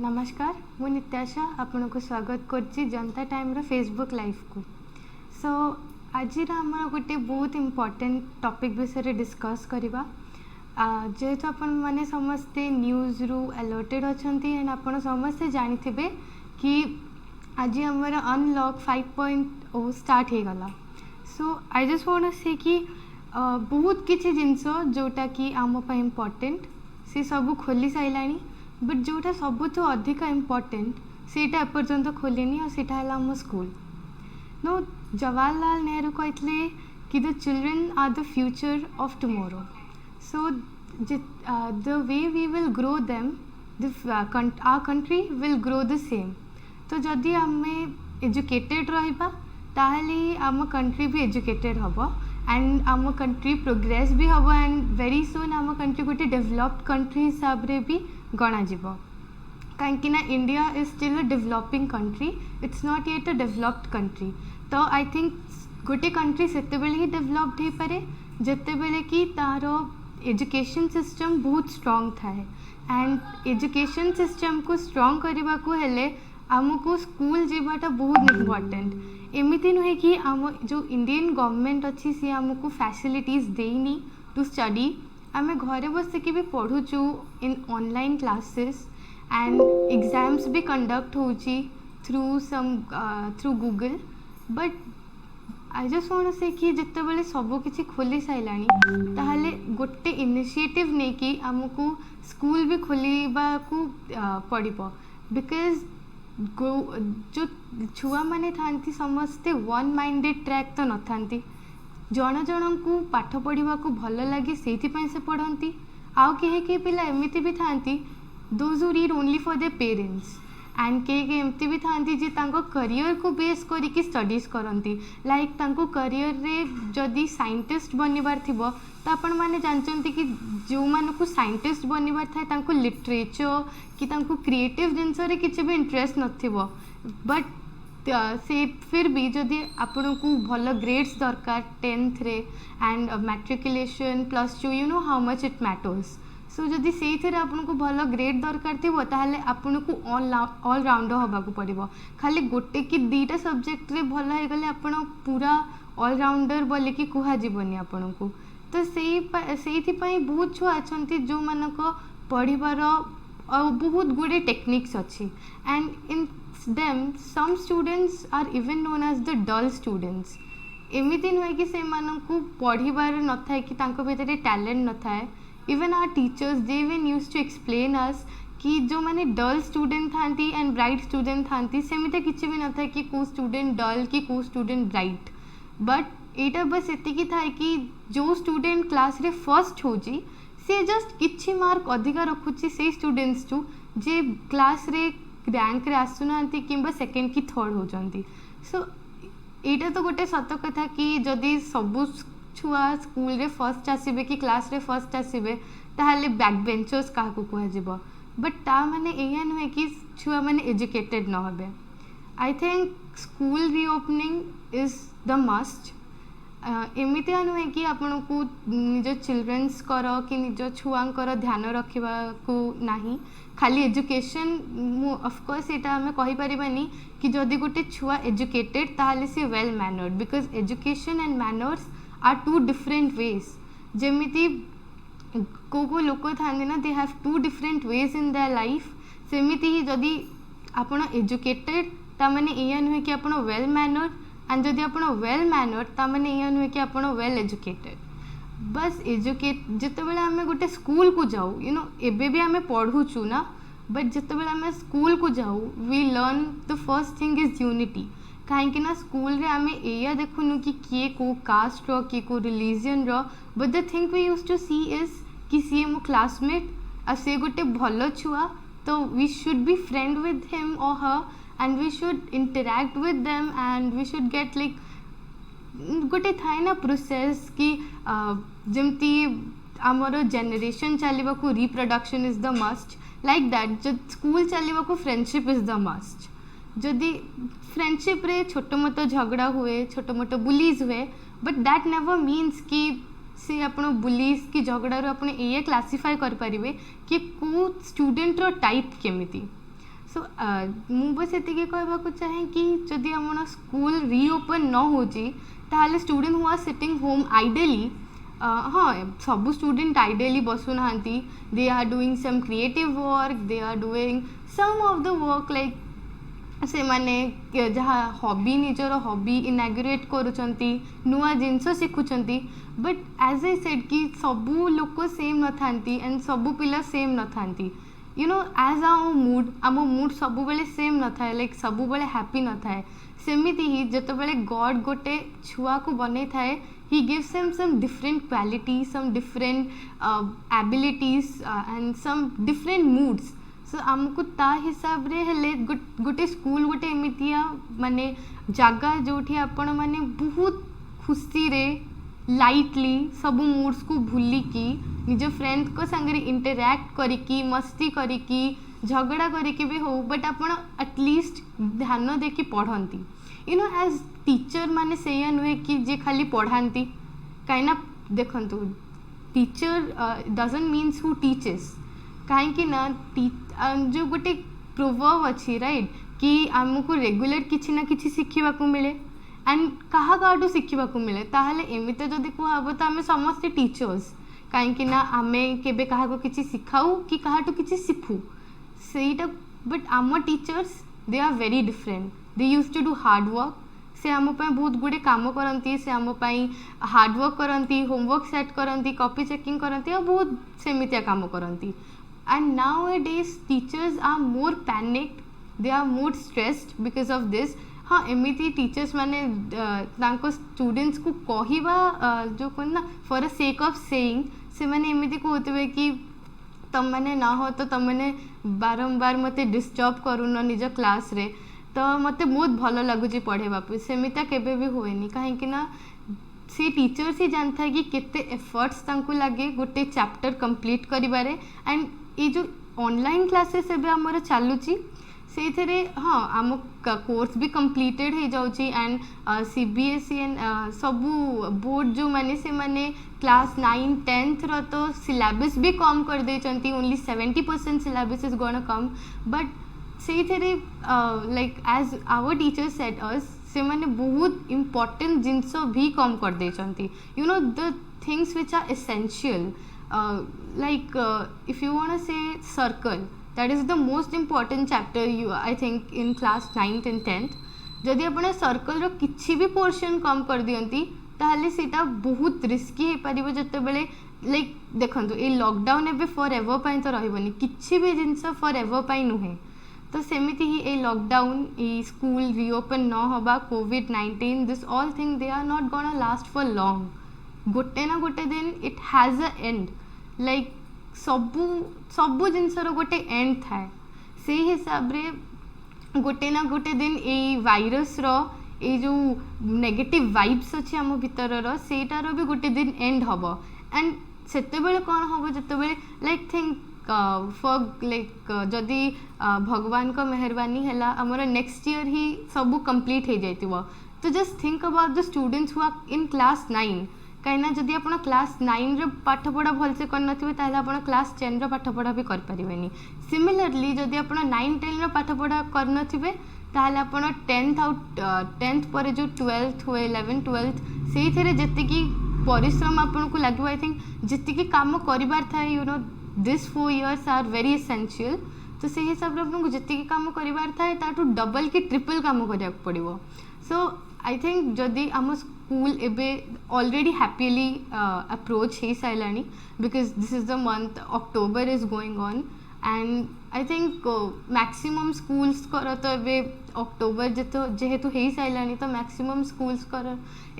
नमस्कार मु नित्याशा आपन को स्वागत करछि जनता टाइम रो फेसबुक लाइव को। सो आज आम गोटे बहुत इम्पोर्टेंट टॉपिक विषय डिस्कस करवा जेहेतु आपण मैंने समस्ते न्यूज रु अलर्टेड अच्छा एंड आपन समस्ते जानी कि आज आमर अनलॉक 5.0 स्टार्ट हो गला। सो आई जस्ट वांट से कि बहुत किसी जिनस जोटा कि आम इम्पोर्टेंट से सब खोली साइलानी बट जोटा सबुठ अधिक इम्पोर्टेंट सेटा एपर्यंत खोलिनी और सेटा है आम स्कूल। नो जवाहरलाल नेहरू कहते कि the children are the future of tomorrow. So the way we will grow them our country will grow the same. तो जदि आम एजुकेटेड रहिबा ताहले आम कंट्री भी एजुकेटेड हबो एंड आम कंट्री प्रोग्रेस भी हबो एंड वेरी सुन आम कंट्री गोटे डेवलप्ड कंट्री हिसाब रे भी गणा जीवो। कहीं India is still a developing country, it's not yet a developed country. तो आई थिंक गोटे कंट्री सेतेबेले ही डेवलप्ड हो पारे जेतेबेले कि तार एजुकेशन सिस्टम बहुत स्ट्रॉन्ग थाए एंड एजुकेशन सिस्टम को स्ट्रॉन्ग करने को हेले आमको स्कूल जीवाटा बहुत इम्पोर्टेंट। एमती नुहे कि आम जो इंडियन गवर्नमेंट अच्छी सी आमको फैसिलिटीज देनी टू स्टडी। आम घरे बसिकी भी पढ़ुचु इन ऑनलाइन क्लासेस एंड एग्जाम्स भी कंडक्ट होची through Google. But I just want say कि जिते बड़े सब किसी खोली साइलानी ताहले गोटे इनिशिएटिव नहीं कि आमको स्कूल भी खोलिबा को पड़िबो बिकॉज जो छुआ माने थांती समस्ते वन माइंडेड ट्रैक तो न थांती। जन जन को पाठ पढ़ा को भल लगे से पढ़ती। आउ कहे पिला एमती भी थांती those who read only for their parents and कहे एमती भी थांती जे तांको करियर को बेस करिकी स्टडीज करती। लाइक तांको करियर रे जदि साइंटिस्ट बनबार थिबो तो आपण माने जानचंती कि जो मानू को साइंटिस्ट बनबार थाए तांको लिटरेचर कि तांको क्रिएटिव जिनस रे किछि भी इंटरेस्ट नथिबो। बट से फिर भी जदि आपन को भल ग्रेड्स दरकार 10th रे and matriculation +2 you know how much it matters. So जदि से आपन को भल ग्रेड दरकार थी ताहले आपन को ऑल राउंडर हवा को पड़ो। खाली गोटे कि दुईटा सब्जेक्ट रे भल हो गले आपन पूरा ऑल राउंडर बोले कि कहजनी आपन को। तो से बहुत छुआ अच्छा जो मानक पढ़ार बहुत गुड़े टेक्निक्स अच्छी and in them some students are even known as the dull students। एमिति नुहे कि से मानकु पढ़िबार न थाए कि तांको भितरे टैलेंट न थाए। Even our teachers they even use to explain us कि जो माने डल स्टूडेंट थांती एंड ब्राइट स्टूडेंट थांती सेमिते किछि भी न थाए कि को स्टूडेंट डल कि को स्टूडेंट ब्राइट। बट एटा बस एतिकी थाए कि जो स्टूडेंट क्लास रे फर्स्ट होजी से जस्ट किछि मार्क अधिका रखुछि से स्टूडेंट्स टू जे क्लास रे रैंक रे आसुना कि सेकेंड कि थर्ड होती। सो यहाँ तो गोटे सत कथा कि जदि सबू छुआ स्कूल रे फर्स्ट आसबे कि क्लास रे फर्स्ट आसबे ताहले बैक बेंचर्स क्या कह। बट ता माने एया नुहे कि छुआ माने एजुकेटेड न होबे। I think school reopening is the must. एमती नुहे कि आपन को निज चिल्ड्रेन्स कि निज छुआंकर ध्यान रखा को नहीं खाली एजुकेशन ऑफकोर्स ये आम कहीपरानी कि जदि गोटे छुआ एजुकेटेड ताहले से well mannered because education and manners are two different ways. जमीती को लोक था ना they have two different ways in their life सेमिति ही जदि आपण एजुकेटेड तामाने या नुहे कि आपण वेल मैनर्ड एंड जदि आपण वेल मैनर्ड तामाने या नुहे कि आपण वेल एजुकेटेड। बस एजुकेट जिते बड़े आम गोटे स्कूल को जाऊ यू नो एबे भी आम पढ़ुचु ना बट जिते बड़े आम स्कूल को जाऊ we learn the first thing is unity. कहीं ना स्कूल रे आम एया देखुनु कि किए को कास्ट रो किए को रिलीजन रो but the thing we use to see is कि सी मो क्लासमेट आ से गोटे भल छुआ तो we should be friend with him और her and we should interact with them and we should get like गोटे थाए ना प्रोसेस कि जमती आमर जेनेरेशन चलवा को reproduction is the must like that जो स्कूल चलवा को फ्रेंडशिप इज द मस्ट। जदि फ्रेंडशिप रे छोट मोट झगड़ा हुए छोट मोट बुलीज हुए बट दैट नेवर मीन्स कि से आप बुलीज कि झगड़ार आप ये क्लासीफाए करें कि को स्टूडेंट रो टाइप केमिति। सो मु बस एतिके कहबाक चाहे कि जदि हमर स्कूल रीओपन न होची ताहले student who are sitting home ideally हाँ सब स्टूडेंट आइडियली बसु नांती they are doing some creative work they are doing some of the work like से माने जहाँ हॉबी निजर हॉबी इनाग्रेट करुचंती नुआ जिनस शिखुचंती बट एज आई सेड कि सबू लोक सेम न थांती एंड सबू पिला सेम न थांती यू नो एज आम मूड सब बेले सेम न थाए लाइक सब बेले हैप्पी न थाए सेमिति ही जत बेले गॉड गोटे छुआ को बने थाए he gives him some different qualities some different abilities and some different moods so आमको ता हिसाब रे हेले गोटे स्कूल गोटे एमितिया माने जगह जोठी आपण माने बहुत खुशी रे लाइटली सब मूड्स को भूलिकी निज फ्रेंड्स को संगे इंटरैक्ट करिकी मस्ती करिकी झगड़ा करिकी भी हो बट आपण एटलीस्ट ध्यान देकी पढ़ंती यू नो एज टीचर माने सेया नुहे कि जे खाली पढ़ाती कहीं देखंतु teacher doesn't means who teaches कहीं ना जो गोटे प्रोवर्ब अच्छी राइट कि आमको रेगुलर किसी ना किसी शिखा मिले एंड क्या क्या शिखा मिले ताहले एमती जदि कहब तो आम समस्ते टीचर्स कहीं ना आम केबे क्या किसी शिखाऊ कि क्या किसी शिखु सेटा बट आम teachers they are very different they use to do hard work से आम बहुत गुड़े काम करती से आम हार्डवर्क करती होमवर्क सेट करती कॉपी चेकिंग करती और बहुत सेमितिया काम करती and nowadays teachers are more panicked they are more stressed because of this हाँ एमती टीचर्स माने स्टूडेंट्स को कहवा जो कौन ना for a sake of saying से मैंने एमती कहते कि तुम मैंने ना हो तो तुम मैंने बारंबार मत डिस्टर्ब करून निज क्लास रे तो मत बहुत भल लगुच पढ़ेवा सेमिता केबे भी हुएनी कहीं ना सी टीचर्स ही जानता है कि केते एफर्ट्स तांको लगे गोटे चैप्टर कंप्लीट करिबारे एंड ये जो ऑनलाइन क्लासेस एबे हमर चालुची से हाँ आम कोर्स भी कंप्लीटेड हो जाउची एंड सीबीएसई एंड सबू बोर्ड जो माने से माने क्लास 9 10th रो तो सिलेबस भी कम कर देचंती only 70% syllabus is gonna come but say like as our teachers said us से माने बहुत इम्पोर्टेंट जिनस भी कम कर देचंती you know the things which are essential like if you want to say circle that is the most important chapter you I think in class 9th and 10th जदि आपण सर्कल रो किछि भी पोर्शन कम कर दियंती ताहले सेटा बहुत रिस्की हे परिबो जते बेले लाइक देखंतु ए लॉकडाउन एबे फॉर एवर पई तो रहबनी किछि भी जिंस फॉर एवर पई नुहे तो सेमिति ही ए लॉकडाउन ए स्कूल रीओपन न होबा कोविड-19 this all thing they are not gonna last for long गोटे ना गोटे दिन it has a end like सबू सबू जिनसर गोटे एंड थाए से हिसाब रे गोटे ना गोटे दिन ए वायरस रो ए जो नेगेटिव वाइब्स अच्छे आम भीतर सेटार भी गोटे दिन एंड हम एंड सेते बेले कौन हम जते बेले लाइक थिंक फॉर लाइक जदि भगवान को मेहरबानी है आमर नेक्स्ट ईयर ही सब कंप्लीट हो जाइतिबो तो just think about the students who are in class 9 कहीं जदि आप क्लास 9 पाठ पढ़ा भलसे कर आप क्लास 10 पाठपढ़ा भी करें सिमिलरली जदि आप 9-10 पाठपढ़ा कर आप 10th आउट 10th पर जो 12th हुए 11th 12th से जी परिश्रम आपको लगे आई थिंक जी कम करार था you know this 4 years are very essential तो से हिसाब से आपको जी कम करार थाए डबल कि ट्रिपल कम करा पड़ो सो आई थिंक जदि आम स्कूल एबे ऑलरेडी हैप्पीली अप्रोच हो साराणी because this is the month October is going on and I think maximum schools कर तो एबे अक्टोबर जेहेतु हो साराणी तो मैक्सिमम स्कूल्स कर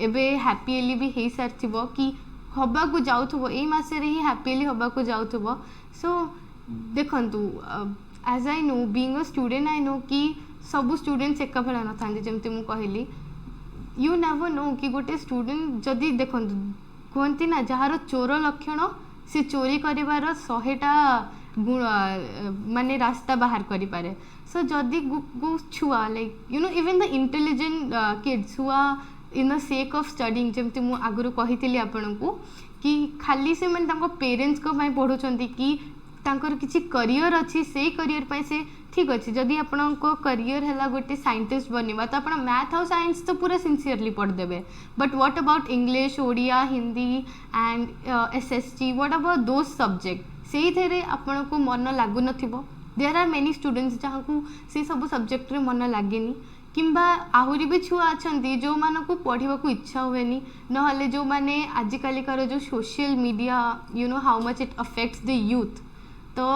एबे हैप्पीली भी हो सारी कि हवा को जाऊथबो एई मासे रे ही हैप्पीली हवा को जाऊथबो सो देखंतु as I know being a student I know कि सब स्टूडेंट्स एका भला न थांती जमती मु कहली यू नेवर नो कि गोटे स्टूडेंट जदि देखंतु कहती ना जार चोर लक्षण से चोरी कर 100टा गुण माने रास्ता बाहर करें सो जदि गो छुआ like you know even the intelligent kids who are in the sake of studying जमती मु आगुरु कहितली आपन को कि खाली से माने तांको पेरेंट्स को पई पढुचंती कि तांकर किसी करियर अच्छी से करियर पे से ठीक अच्छे जदि आपण करियर है गोटे साइंटिस्ट बनवा तो आप मैथ और साइंस तो पूरा सिंसीयरली पढ़देवे but what about English Odia Hindi and SST what about those subject से थे आपन को मन लगुन देयर आर मेनी स्टूडेंट्स जहाँ को से सब सब्जेक्ट मन लगे किंबा आहरी भी छुआ अच्छा जो मान को पढ़ा को इच्छा हुए ना जो मैंने आजिकलिकार जो social media you know how much it affects the youth तो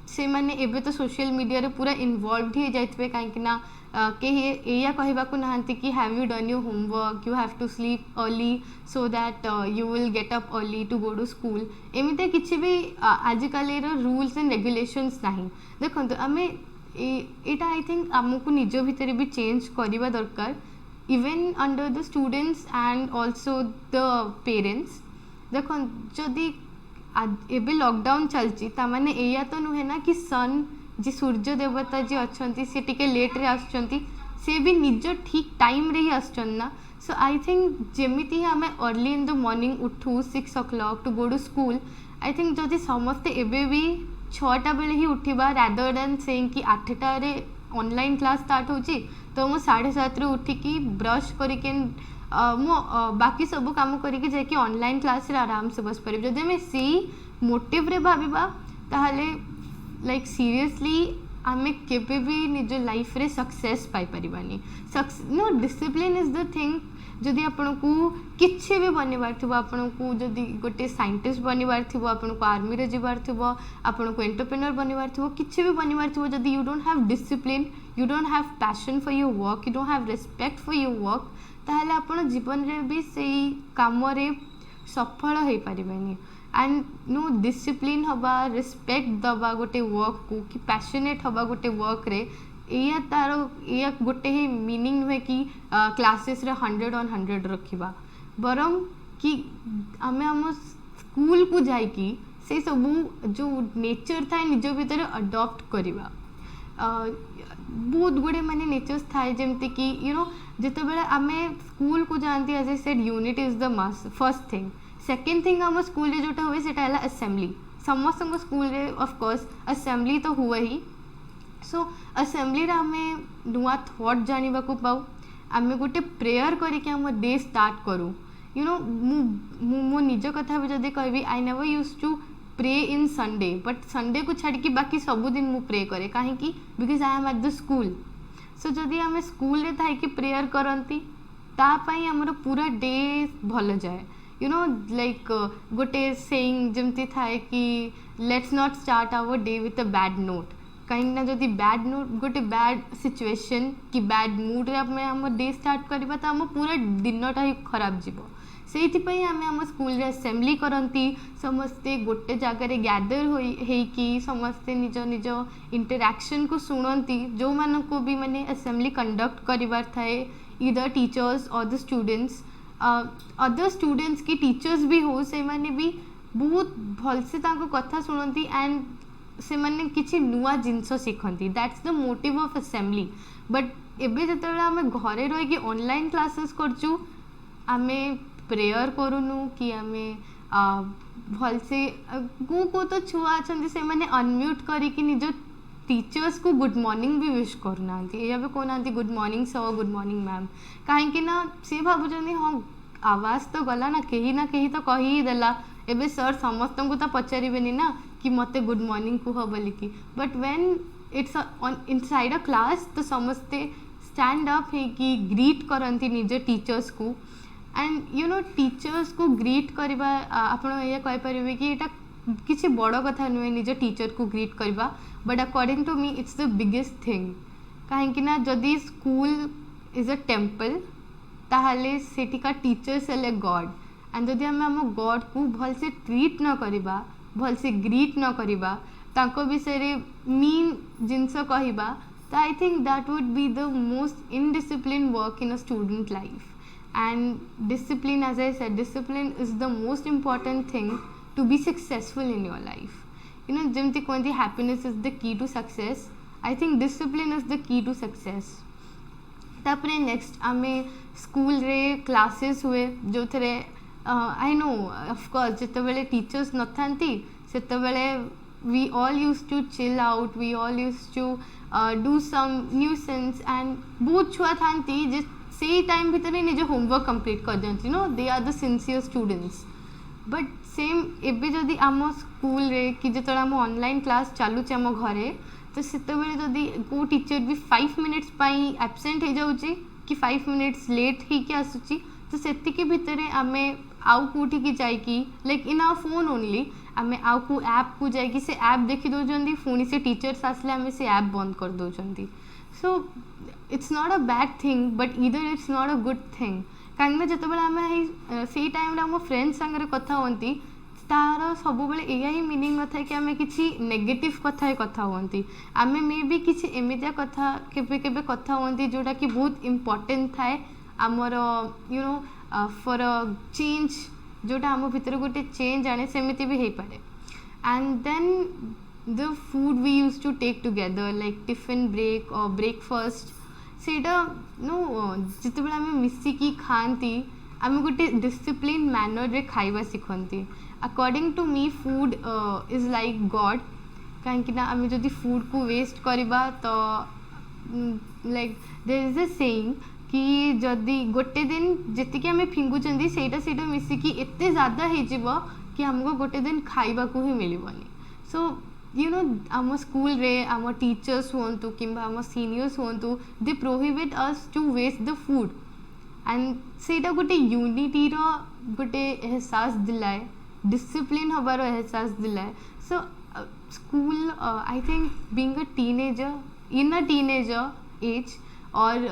से माने एबे तो सोशल मीडिया रे पूरा इन्वॉल्वड ही जाइतबे कहीं ना कहीं या कहवाक नहांती कि have you done your homework you have to sleep early so that you will get up early to go to school एमती किसी भी आजिकल रूल्स एंड रेगुलेशंस नहीं देखो आम एटा आई थिंक आमको निज भितर भी चेंज करवा दरकार even under the students and also the parents देखो जदि एबे लॉकडाउन चलची तामाने एया तो नुहे ना कि सन जी सूर्य देवता जी अच्छा सी टिके लेट रे आसुचंती से भी निज ठीक टाइम रे ही आसुचन ना सो आई थिंक जेमिति ही आमे अर्ली इन द मॉर्निंग उठू 6 o'clock to go to school I think जदि समस्ते एबे भी 6टा बेले ही उठिबा रादर देन सेइंग कि 8टा रे ऑनलाइन क्लास स्टार्ट होची तो मो 7:30 रे उठिकी ब्रश करके मो बाकी सब काम करके जाकि ऑनलाइन क्लास रे आराम से बस पारे जदि आम सी मोटिव रे भाबिबा ताहले लाइक सीरियसली आमे केबे भी निज लाइफ रे सक्सेस पाई परिबानी no discipline is the thing जदि आपन को किछि भी बनबार थिबो आपन को जदि गोटे साइंटिस्ट बनबार थिबो आपन को आर्मी रे जिबार थिबो आपन को एंटरप्रेन्योर बनबार थिबो किछि भी बनबार थिबो जदि you don't have discipline you don't have passion for your work you don't have respect for your work ताहले आपण जीवन रे भी सेही काम रे सफल हो पारिबेनी एंड नो डिसिप्लिन हवा रिस्पेक्ट दबा गोटे वर्क को कि पैशनेट हवा गोटे वर्क रे या तार या गोटे ही मीनिंग नुहे कि क्लासेस रे 100 on 100 रखिबा बरम कि आमे हम स्कूल को जाइकी से सब जो नेचर थाए निज भीतर अडॉप्ट करिबा बहुत गुड़े माने नेचर्स थाए जेमती कि यू नो जिते बेले आमे स्कूल को जानती as I said unit is the must first thing second thing हम स्कूल रे जोटा हुए सेटा है असेंबली समस्त school ray of course assembly तो हुए ही सो असेंबली रे आमे नुआ थॉट जानिबा को पाऊ आमे गोटे प्रेयर करके हम डे स्टार्ट करूँ यू नो मो निज कथा भी जदि कहबी I never use to pray in Sunday but Sunday को छाड़ी बाकी सबुदिन मु प्रे करे कहीं because I am at the school so जदि आम स्कूल रे थाई कि प्रेयर करती तापाई हमर पूरा डे भल जाए यू नो लाइक गोटे सेइंग जमती थाए कि let's not start our day with a bad note कहीं ना जदि बैड नोट गोटे बैड सिचुएशन कि बैड मूड रे आम डे स्टार्ट करवा तो आम पूरा दिनटा ही खराब जीवो से आम स्कूल रे असेंबली करती समस्ते गोटे जगार गैदर होइकी समस्ते निज निज इंटरैक्शन को सुनती जो मान को भी माने असेंबली कंडक्ट करिवार थाए ईदर टीचर्स और द स्टूडेंट्स अदर स्टूडेंट्स की टीचर्स भी हो से माने भी बहुत भलसे तांको कथा सुनती एंड से माने किछि नुआ जिनस शिखती that's the motive of assembly but एबे जतबे आमे घरे रही कि ऑनलाइन क्लासेस करचु आमे प्रेयर करूनु कि आमे भलसे को तो छुआ अछंती से माने अनम्यूट करी कि निज टीचर्स को गुड मॉर्निंग भी विश करना ये कहना good morning sir good morning ma'am कहीं सी भावुं हाँ आवाज तो गला ना कहीं तो कही ही देला एबे सर समस्त को तो पचारे ना कि मते गुड मॉर्निंग कह बोलिकी but when it's inside a class तो समस्ते स्टैंड अप है कि ग्रीट करती निज टीचर्स को एंड यू नो टीचर्स को ग्रीट करवा आपण ये कहींपारे कि यहाँ किसी बड़ कथा नुहे निज टीचर को ग्रीट करवा but according to me it's the biggest thing कहीं जदि स्कूल इज अ टेम्पल ताहले सेठिका टीचर्स हेले गॉड एंड जदि आम आम गॉड को भल से ट्रीट न करवा भल से ग्रीट न करवा तांको विषय मीन जिनस कहवा तो I think that would be the most indiscipline work in a student life and discipline as I said discipline is the most important thing to be successful in your life you know jemti कहती happiness is the key to success I think discipline is the key to success तापरे next आमे school रे classes हुए जो थे I know of course जिते बेले teachers न थांती सेते बेले we all used to chill out, we all used to do some nuisance, and बहुत छुआ थांती जे से टाइम भितर निज होमवर्क कंप्लीट कर दियंती, no they are the sincere students. But same एबे जदि आम स्कूल रे कि जो आम ऑनलाइन क्लास चलुचे आम घरे, तो सेतबेले जदि को टीचर भी 5 मिनिट्स पाई एब्सेंट हो जाउची कि 5 मिनिट्स लेट ही कि आसुची, तो सेतिके भितरे आमे आउ कोठी की जाइकी like in our phone only आमे आउ को ऐप को जाइकी से ऐप देखि दउचंदी, पुणी से टीचर्स आसले आमे से ऐप बंद कर दउचंदी. So it's not a bad thing but either it's not a good thing. कहीं जिते आम से टाइम आम फ्रेंड्स सागर कथा हमें तार सब या ही मीनिंग न था कि आम कि नेगेटिव कथा कथा हमें आम मे भी किसी एमतिया कथा केबे केबे कथा हमें जोटा कि बहुत इम्पोर्टेंट थाए आमर you know for a change, जोटा आम भितर गोटे चेंज आने सेमती भी हो पाए. And then the food we use to take together like tiffin break और ब्रेकफास्ट, सेटा नो जिते आम मिसिकी खाती आम गोटे डिसिप्लिन मैनर रे खाइबा शिखती. According to me food is like god, कहीं आम जदि फूड को वेस्ट करवा तो like there is a saying कि जदि गोटे दिन जी आम फिंगुंट से मिसिकी एत ज़्यादा हो कि आमको गोटे दिन खाइबा को ही मिलबनी. सो यू नो आम स्कूल रे आम टीचर्स हुंतु कि आम सीनियर्स हुंतु they prohibit us to waste the food, and सेटा गोटे यूनिटी रो गोटे एहसास दिलाए, डिसिप्लिन हबार एहसास दिलाए. So school I think being a teenager in a teenager age और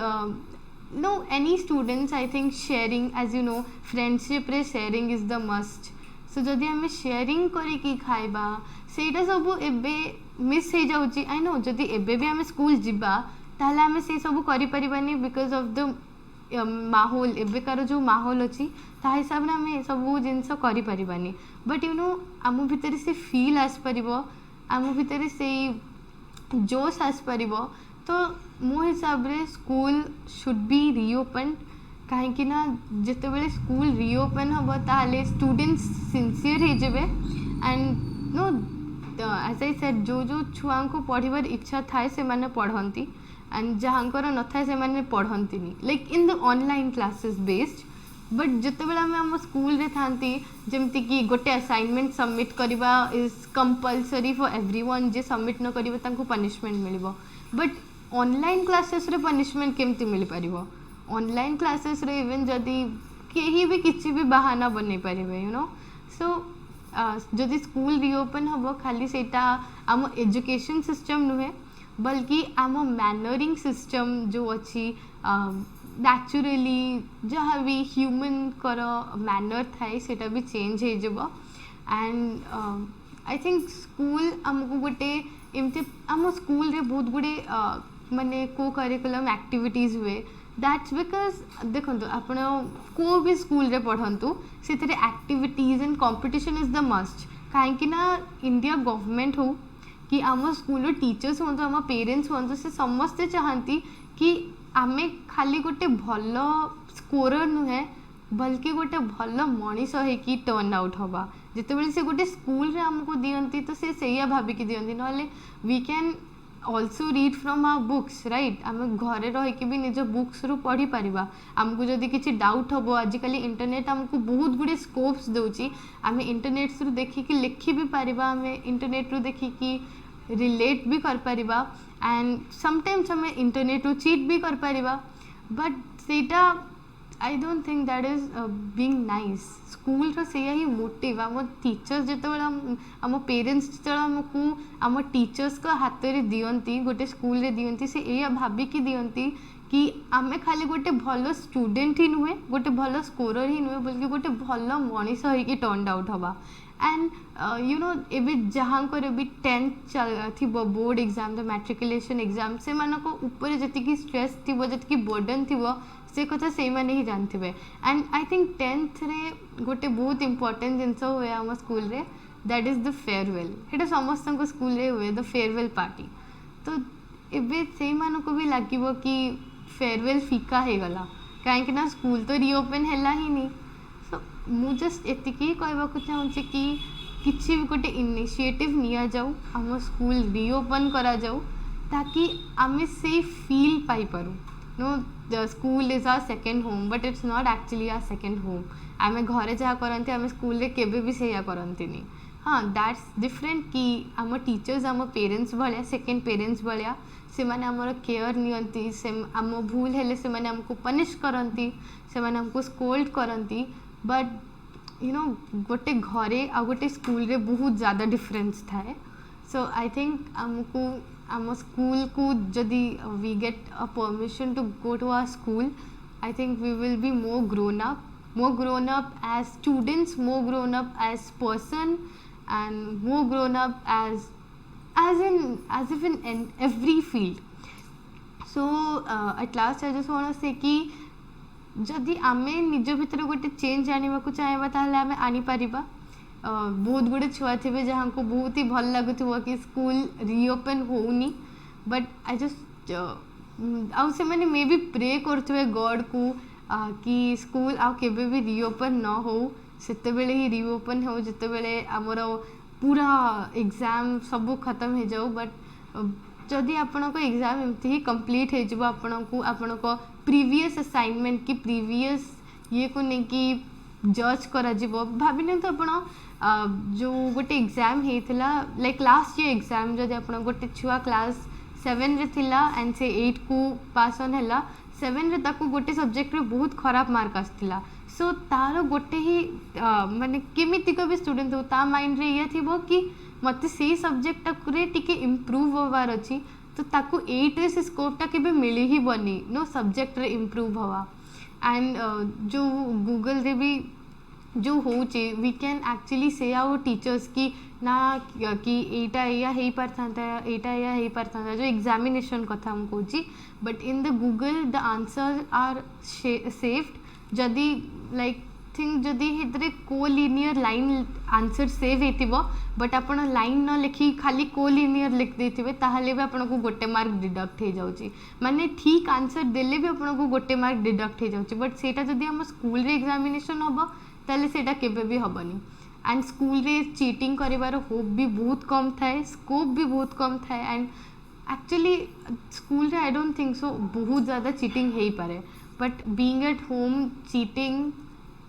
no any students I think sharing, as you know friendship रे sharing is the must. so जदि आम शेयरिंग करिकी खाइबा सेटा सब एबे मिस हो जाउची. आई नो जदि एबे भी आम स्कूल जिबा ताहले आम से सब करि परिबानी बिकॉज ऑफ द माहौल एबेकार जो माहौल अच्छी ता हिसाब से आम सब जिनस करि परिबानी. बट यू नो आम भितर से फील आस परिबो, आम भितर से जोश आस परिबो. तो मो हिसाब रे स्कूल शुड बी रीओपन, कहीं ना जिते बड़े स्कूल रीओपन हम ताले स्टूडेंट्स सिंसियर हो जाए. And no as I said जो जो छुआ को पढ़ार इच्छा थाए से माने पढ़ती, एंड जहाँकर न थाए से माने पढ़ती like in the online classes based. But जिते बड़े आम स्कूल रे थांती जमती कि गोटे असाइनमेंट सबमिट करवा is compulsory for everyone, J submit न करिवो तांको पनिशमेंट मिलिबो. बट ऑनलाइन क्लासेस रे पनिशमेंट केमती मिल पारिबो? ऑनलाइन क्लासेस रे इवन जदि केही भी किसी भी बहाना बनै पारिबे, यू नो. सो जदि स्कूल रीओपन हम खाली सेटा आम एजुकेशन सिस्टम नुहे बल्कि आम मैनरिंग सिस्टम जो अच्छी नेचुरली जहाँ भी ह्यूमन कर मैनर थाए सेटा भी चेंज हो जब. एंड आई थिंक स्कूल आमको गोटे एमती आम स्कूल रे बहुत गुड़े माने को करिकुलम एक्टिविटीज हुए. दैट्स बिकॉज देखो आपण को भी स्कूल रे पढ़ंतु से activities and competition is the must. कहीं ना इंडिया गवर्नमेंट हो कि आम स्कूल टीचर्स हूँ आम पेरेंट्स हूँ से समस्ते चाहती कि आमे खाली गोटे भल स्कोरर नुहे बल्कि गोटे भल मनीष होकि टर्न आउट हवा. जितेबाला से गोटे स्कूल रे आमको दियंती तो से भाविकी दियंती, नहले we can also read from our books right. आम घरे रहीकि भी निज बुक्स रु पढ़ी पारिबा. आमको जदि किसी डाउट हम आजिकल इंटरनेट आमको बहुत गुड़े स्कोप्स दूची, आम इंटरनेट रु देखिकी लिखि भी पारिबा, आम इंटरनेट रु देखिकी रिलेट भी कर पारिबा. एंड समटाइम्स आम इंटरनेट रु चीट भी कर पारिबा. बट सेटा I don't think that is being nice. School रो से ही मोटिव आम टीचर्स जितेबाला आम पेरेंट्स जो आमको आम टीचर्स का हाथ में दियंती गोटे स्कूल रे दियंती से या भाविकी दियंती कि आम खाली गोटे भल स्टूडेंट ही नुहे गोटे भल स्कोरर ही नुहे बल्कि गोटे भल मनीष होकि टर्न आउट हवा. एंड यू नो एबे जहाँ भी 10th थी board exam the matriculation exam से ऊपर जी स्ट्रेस थी जी बर्डन थी से कथा से मैंने ही जानते. एंड आई थिंक 10th रे गोटे बहुत इंपोर्टेंट जिनस हुए आम स्कूल रे दैट इज द फेयरवेल. ये समस्त स्कूल रे हुए द फेयरवेल पार्टी. तो एबे से मानको भी लगे कि फेयरवेल फीका हो गला कहीं ना स्कूल तो रीओपन है ही नहीं. सो मु जस्ट एतिकी कहवाक चाहूँगी कि किसी भी गोटे इनिशिएटिव निया जाऊ आम स्कूल रीओपन करा जाऊ ताकि आम से फील पाई पारू no the school is our second home but it's not actually our second home आम घरे जहाँ करते आम स्कूल केबे भी से करती हाँ दैट्स डिफरेंट कि आम टीचर्स आम पेरेंट्स भाया सेकेंड पेरेंट्स भाया से माने आमर केयर नियंती से आम भूल हेले से माने हमको पनिश करती से माने हमको स्कोल्ड करती बट यू नो गोटे घरे आ गोटे स्कूल रे बहुत ज़्यादा डिफरेंस थाए सो आई थिंक आमको आम स्कूल को जदि we get a permission to go to our school I think we will be more grown up as students, more grown up as person, and more grown up as if in every field. So at last I just want to say कि जदि आमे निज भितर गोटे change आने को चाहबा ताहले आमे आनी परिबा बहुत गुड़े छुआ थे जहाँ को बहुत ही भल लगुव कि स्कूल रीओपन होनी बट आई जस्ट आउ से मैंने मे बी प्रे करुवे गॉड को कि स्कूल आउ केबे भी रीओपन न हो सेते बेले ही रीओपन हो जिते बेले आमर पूरा एग्जाम सब खत्म हो जाऊ बट जदि आपण को एग्जाम एमती ही कंप्लीट हो जाव आपण को प्रीवियस असाइनमेंट कि प्रीवियस ये को नहीं कि जज करा भाविने तो आपण जो गोटे एग्जाम होता लाइक लास्ट ईयर एग्जाम जदि आप गोटे छुआ क्लास 7 रे थिला एंड से 8 को पास ऑन है 7 रे ताको गोटे सब्जेक्ट रे बहुत खराब मार्क आसला सो तार गोटे ही माने केमितिक भी स्टूडेंट हो ता माइंड रे ये थिबो कि मते से सब्जेक्ट रे टिके इम्प्रूव होवार अछि तो ताको 8 रे से स्कोप टा केबे मिली ही बनी नो सब्जेक्ट रे इम्प्रूव हवा एंड जो गूगल रे भी जो होचे वी कैन एक्चुअली से आवर टीचर्स की ना कि एटा या हे पारथांता एटा या हे पारथांता जो एग्जामिनेशन कथा हम कहूँ but in the Google the answer are saved जदि लाइक थिंक जदि हेतरे कोलिनियर लाइन आंसर सेव हेतिबो बट आपण लाइन न लिखी खाली कोलिनियर लिख देथिबे ताहले भी आपण को गोटे मार्क डिडक्ट हो जाउची माने ठीक आंसर देले भी आपण को गोटे मार्क डिडक्ट हो जाउची बट सेटा जदि हम स्कूल रे एग्जामिनेशन हबो ताले सेटा केबे भी हबनी एंड स्कूल रे चीटिंग करिवार होप भी बहुत कम थाए स्कोप भी बहुत कम थाए एंड एक्चुअली स्कूल रे आई डोंट थिंक सो बहुत ज़्यादा चीटिंग हो पारे but being at home cheating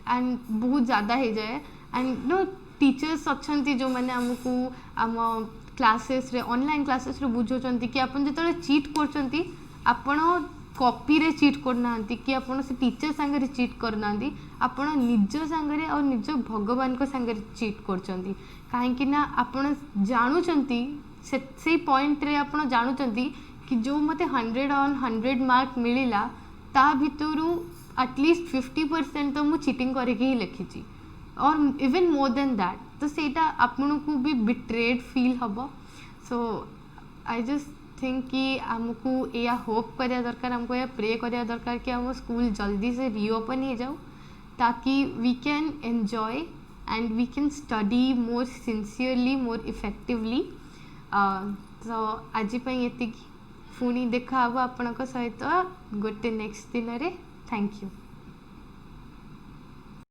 and बहुत ज़्यादा हो जाए एंड नो टीचर्स अच्छा जो मैंने आमको आम क्लासेस रे ऑनलाइन क्लासेस रे बुझाउछंती कि आपन जेतले चीट करछंती आपण कॉपी रे चीट करना कि आपन से टीचर संगे चीट करना आपन निज संगे और निज भगवान को संगे चीट करछंती काहेकि ना आपन जानुचंती से पॉइंट रे आपन जानुचंती कि जो मते 100 ऑन 100 मार्क मिलिला ता भितरु एटलिस्ट 50% तो मु चीटिंग करके ही लिखी और इवन मोर देन दैट तो सेटा आपन को भी बिट्रेड फील हबो सो आई जस्ट थिंक कि आमको या होप करिया दरकार हमको या प्रे करिया दरकार कि हम स्कूल जल्दी से रीओपन हो जाऊ ताकि we can enjoy and we can study more sincerely more effectively तो आज ये पुणी देखा आपणों सहित गोटे नेक्स्ट दिन रे थैंक यू।